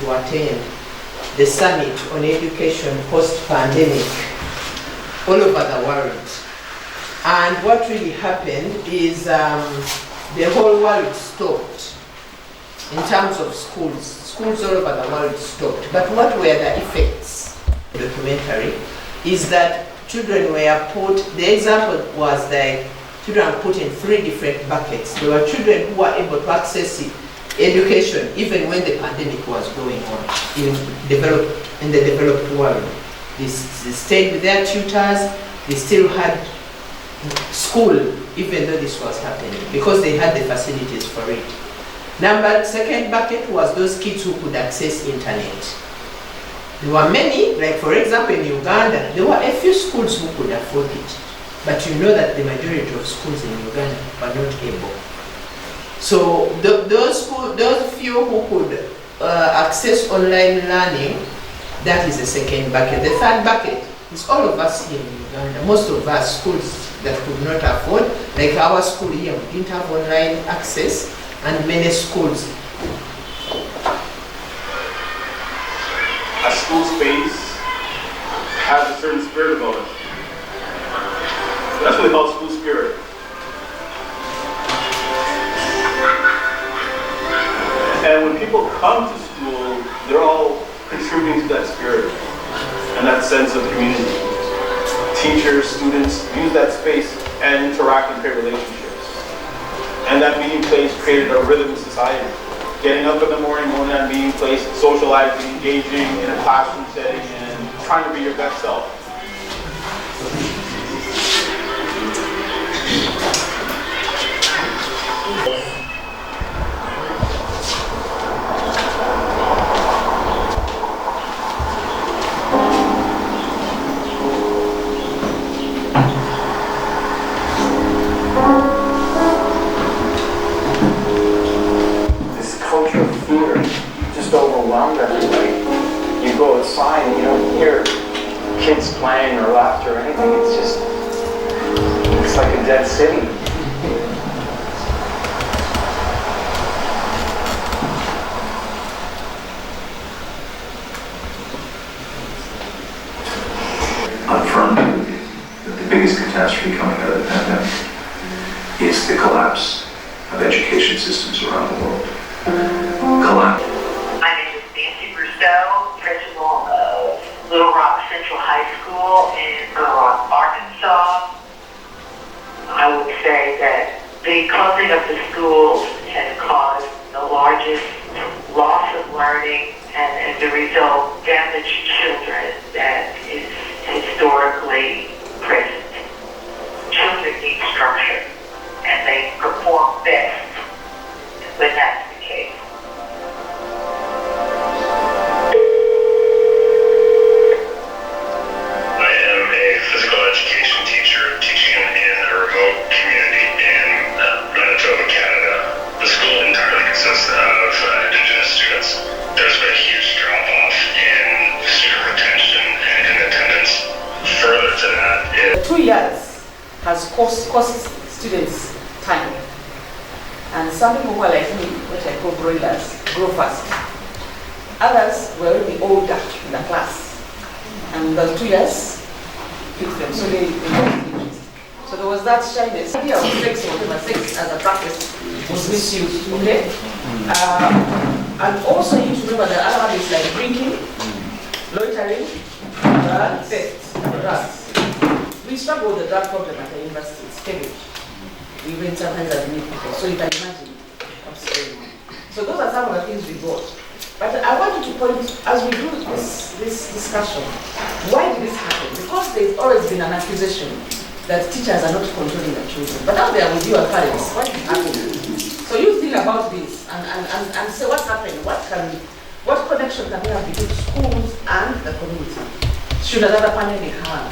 to attend the summit on education post-pandemic all over the world. And what really happened is the whole world stopped in terms of schools. Schools all over the world stopped. But what were the effects? The documentary is that children were put, the example was that children were put in 3 different buckets. There were children who were able to access education even when the pandemic was going on in the developed world. They stayed with their tutors, they still had school even though this was happening because they had the facilities for it. Second bucket was those kids who could access internet. There were many, like for example in Uganda, there were a few schools who could afford it. But you know that the majority of schools in Uganda were not able. So those few who could access online learning, that is the second bucket. The third bucket is all of us here in Uganda. Most of us schools that could not afford, like our school here, we didn't have online access, and many schools. A school space has a certain spirit about it. That's what they call school spirit. And when people come to school, they're all contributing to that spirit and that sense of community. Teachers, students use that space and interact and create relationships. And that meeting place created a rhythm in society. Getting up in the morning, going to that meeting place, socializing, engaging in a classroom setting, and trying to be your best self. Overwhelmed everybody. You go outside and you don't hear kids playing or laughter or anything. It's like a dead city. Up front, the biggest catastrophe coming out of the pandemic is the collapse of education systems around the world. Collapse. Principal of Little Rock Central High School in Little Rock, Arkansas. I would say that the closing of the schools has caused the largest loss of learning and as a result damaged children that is historically present. Children need structure and they perform best when that's the case. Education teacher teaching in a remote community in Manitoba, Canada. The school entirely consists of Indigenous students. There's been a huge drop-off in student retention and in attendance. Further to that, 2 years has cost students time. And some people who are like me, which I call broilers, grow fast. Others were already older in the class. And those 2 years, them. So they lost interest. So there was that shyness. The idea of sex or whatever, sex as a practice was misused. Okay? And also you need to remember the other one is like drinking, loitering, drugs. We struggle with the drug problem at the university. It's heavy. Even sometimes as many people. So you can imagine what's going on. So those are some of the things we got. But I want you to point, as we do this discussion, why did this happen? Because there's always been an accusation that teachers are not controlling the children. But now they are with you as parents, what is happening? So you think about this and say what's happening? What connection can we have between schools and the community? Should another panel be had?